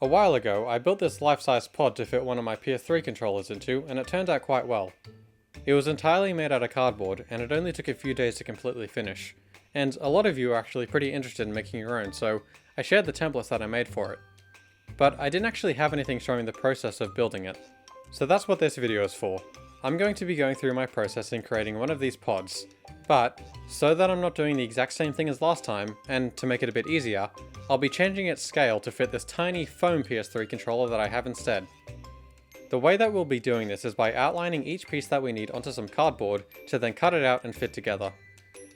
A while ago, I built this life-size pod to fit one of my PS3 controllers into, and it turned out quite well. It was entirely made out of cardboard, and it only took a few days to completely finish. And a lot of you are actually pretty interested in making your own, so I shared the templates that I made for it. But I didn't actually have anything showing the process of building it. So that's what this video is for. I'm going to be going through my process in creating one of these pods, but so that I'm not doing the exact same thing as last time, and to make it a bit easier, I'll be changing its scale to fit this tiny foam PS3 controller that I have instead. The way that we'll be doing this is by outlining each piece that we need onto some cardboard to then cut it out and fit together.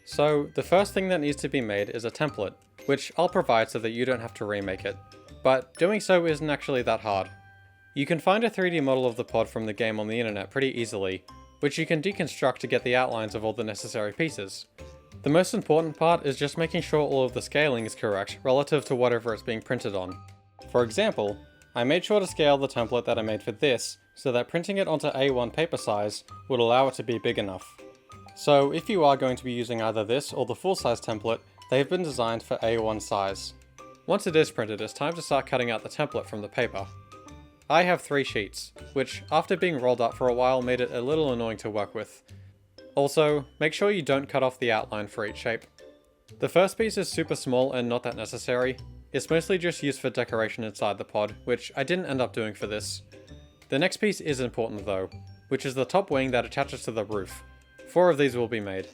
So the first thing that needs to be made is a template, which I'll provide so that you don't have to remake it. But doing so isn't actually that hard. You can find a 3D model of the pod from the game on the internet pretty easily, which you can deconstruct to get the outlines of all the necessary pieces. The most important part is just making sure all of the scaling is correct relative to whatever it's being printed on. For example, I made sure to scale the template that I made for this so that printing it onto A1 paper size would allow it to be big enough. So if you are going to be using either this or the full-size template, they've been designed for A1 size. Once it is printed, it's time to start cutting out the template from the paper. I have 3 sheets, which after being rolled up for a while made it a little annoying to work with. Also, make sure you don't cut off the outline for each shape. The first piece is super small and not that necessary. It's mostly just used for decoration inside the pod, which I didn't end up doing for this. The next piece is important though, which is the top wing that attaches to the roof. 4 of these will be made.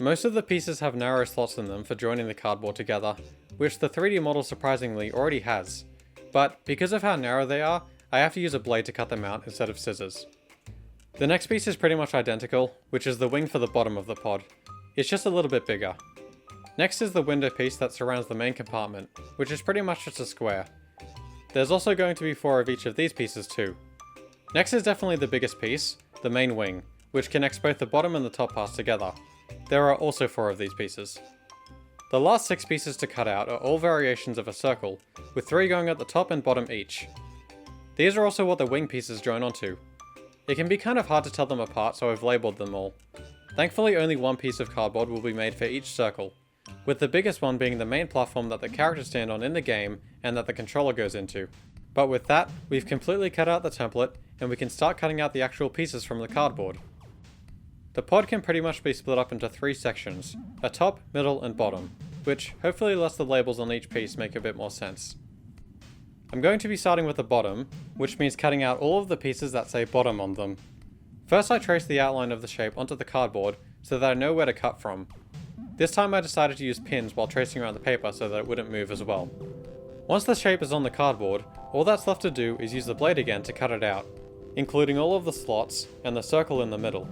Most of the pieces have narrow slots in them for joining the cardboard together, which the 3D model surprisingly already has. But because of how narrow they are, I have to use a blade to cut them out instead of scissors. The next piece is pretty much identical, which is the wing for the bottom of the pod. It's just a little bit bigger. Next is the window piece that surrounds the main compartment, which is pretty much just a square. There's also going to be 4 of each of these pieces too. Next is definitely the biggest piece, the main wing, which connects both the bottom and the top parts together. There are also 4 of these pieces. The last 6 pieces to cut out are all variations of a circle, with 3 going at the top and bottom each. These are also what the wing pieces join onto. It can be kind of hard to tell them apart, so I've labelled them all. Thankfully only 1 piece of cardboard will be made for each circle, with the biggest one being the main platform that the characters stand on in the game and that the controller goes into. But with that, we've completely cut out the template, and we can start cutting out the actual pieces from the cardboard. The pod can pretty much be split up into 3 sections, a top, middle, and bottom, which hopefully lets the labels on each piece make a bit more sense. I'm going to be starting with the bottom, which means cutting out all of the pieces that say bottom on them. First I traced the outline of the shape onto the cardboard so that I know where to cut from. This time I decided to use pins while tracing around the paper so that it wouldn't move as well. Once the shape is on the cardboard, all that's left to do is use the blade again to cut it out, including all of the slots and the circle in the middle.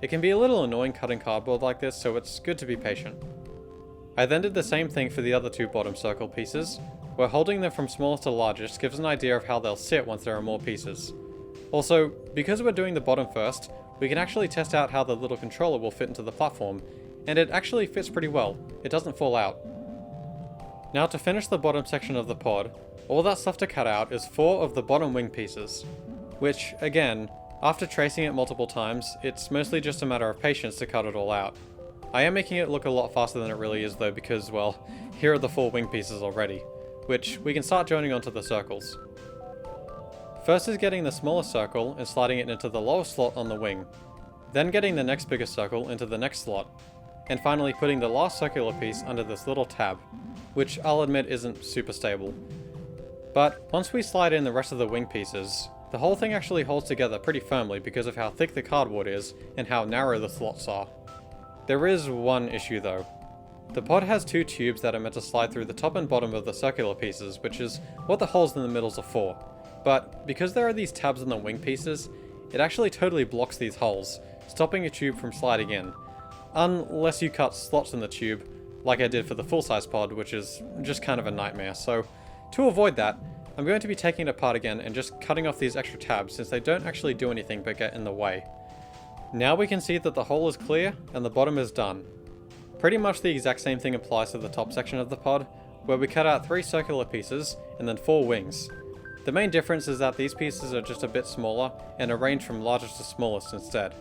It can be a little annoying cutting cardboard like this, so it's good to be patient. I then did the same thing for the other 2 bottom circle pieces, where holding them from smallest to largest gives an idea of how they'll sit once there are more pieces. Also, because we're doing the bottom first, we can actually test out how the little controller will fit into the platform, and it actually fits pretty well. It doesn't fall out. Now to finish the bottom section of the pod, all that's left to cut out is 4 of the bottom wing pieces, which, again, after tracing it multiple times, it's mostly just a matter of patience to cut it all out. I am making it look a lot faster than it really is though because, well, here are the 4 wing pieces already, which we can start joining onto the circles. First is getting the smallest circle and sliding it into the lowest slot on the wing, then getting the next biggest circle into the next slot, and finally putting the last circular piece under this little tab, which I'll admit isn't super stable. But once we slide in the rest of the wing pieces, the whole thing actually holds together pretty firmly because of how thick the cardboard is and how narrow the slots are. There is one issue though. The pod has 2 tubes that are meant to slide through the top and bottom of the circular pieces, which is what the holes in the middles are for. But because there are these tabs on the wing pieces, it actually totally blocks these holes, stopping a tube from sliding in. Unless you cut slots in the tube, like I did for the full-size pod, which is just kind of a nightmare. So to avoid that, I'm going to be taking it apart again and just cutting off these extra tabs since they don't actually do anything but get in the way. Now we can see that the hole is clear and the bottom is done. Pretty much the exact same thing applies to the top section of the pod, where we cut out 3 circular pieces and then 4 wings. The main difference is that these pieces are just a bit smaller and arranged from largest to smallest instead.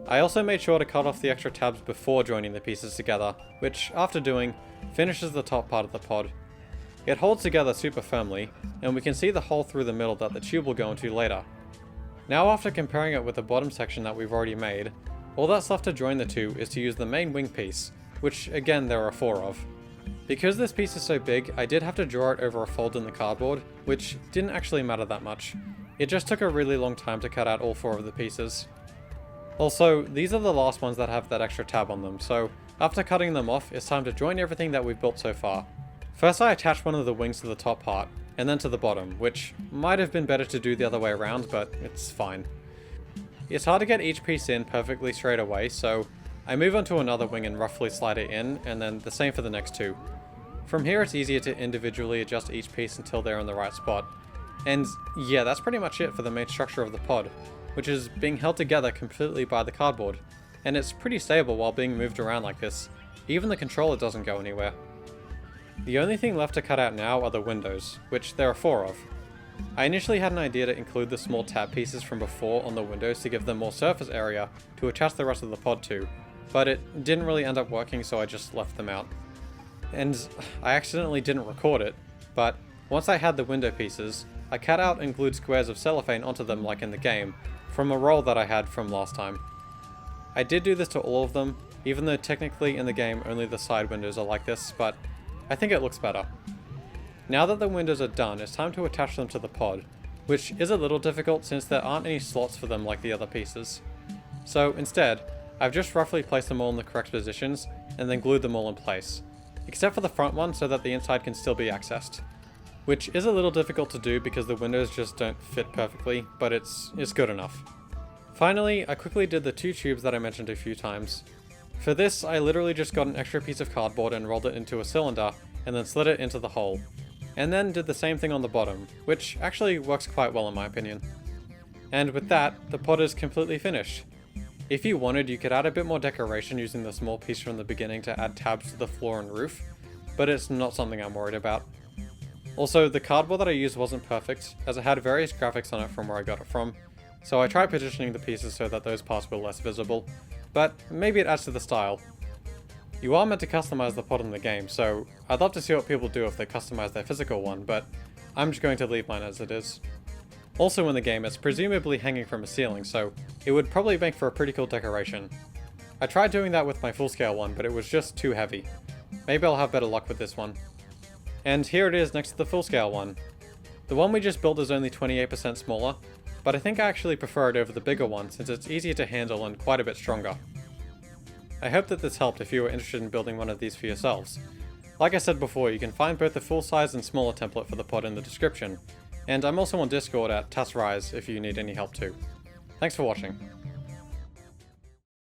I also made sure to cut off the extra tabs before joining the pieces together, which, after doing, finishes the top part of the pod. It holds together super firmly, and we can see the hole through the middle that the tube will go into later. Now after comparing it with the bottom section that we've already made, all that's left to join the two is to use the main wing piece, which again there are 4 of. Because this piece is so big, I did have to draw it over a fold in the cardboard, which didn't actually matter that much. It just took a really long time to cut out all 4 of the pieces. Also, these are the last ones that have that extra tab on them, so after cutting them off, it's time to join everything that we've built so far. First I attached one of the wings to the top part, and then to the bottom, which might have been better to do the other way around, but it's fine. It's hard to get each piece in perfectly straight away, so I move on to another wing and roughly slide it in, and then the same for the next 2. From here it's easier to individually adjust each piece until they're in the right spot. And yeah, that's pretty much it for the main structure of the pod, which is being held together completely by the cardboard. And it's pretty stable while being moved around like this. Even the controller doesn't go anywhere. The only thing left to cut out now are the windows, which there are 4 of. I initially had an idea to include the small tab pieces from before on the windows to give them more surface area to attach the rest of the pod to, but it didn't really end up working, so I just left them out. And I accidentally didn't record it, but once I had the window pieces, I cut out and glued squares of cellophane onto them like in the game, from a roll that I had from last time. I did do this to all of them, even though technically in the game only the side windows are like this, but I think it looks better. Now that the windows are done, it's time to attach them to the pod, which is a little difficult since there aren't any slots for them like the other pieces. So instead, I've just roughly placed them all in the correct positions, and then glued them all in place, except for the front one so that the inside can still be accessed. Which is a little difficult to do because the windows just don't fit perfectly, but it's good enough. Finally, I quickly did the 2 tubes that I mentioned a few times. For this, I literally just got an extra piece of cardboard and rolled it into a cylinder, and then slid it into the hole. And then did the same thing on the bottom, which actually works quite well in my opinion. And with that, the pod is completely finished. If you wanted, you could add a bit more decoration using the small piece from the beginning to add tabs to the floor and roof, but it's not something I'm worried about. Also, the cardboard that I used wasn't perfect, as it had various graphics on it from where I got it from, so I tried positioning the pieces so that those parts were less visible, but maybe it adds to the style. You are meant to customize the pod in the game, so I'd love to see what people do if they customize their physical one, but I'm just going to leave mine as it is. Also in the game, it's presumably hanging from a ceiling, so it would probably make for a pretty cool decoration. I tried doing that with my full-scale one, but it was just too heavy. Maybe I'll have better luck with this one. And here it is next to the full-scale one. The one we just built is only 28% smaller, but I think I actually prefer it over the bigger one since it's easier to handle and quite a bit stronger. I hope that this helped if you were interested in building one of these for yourselves. Like I said before, you can find both the full size and smaller template for the pod in the description, and I'm also on Discord at TassRise if you need any help too. Thanks for watching.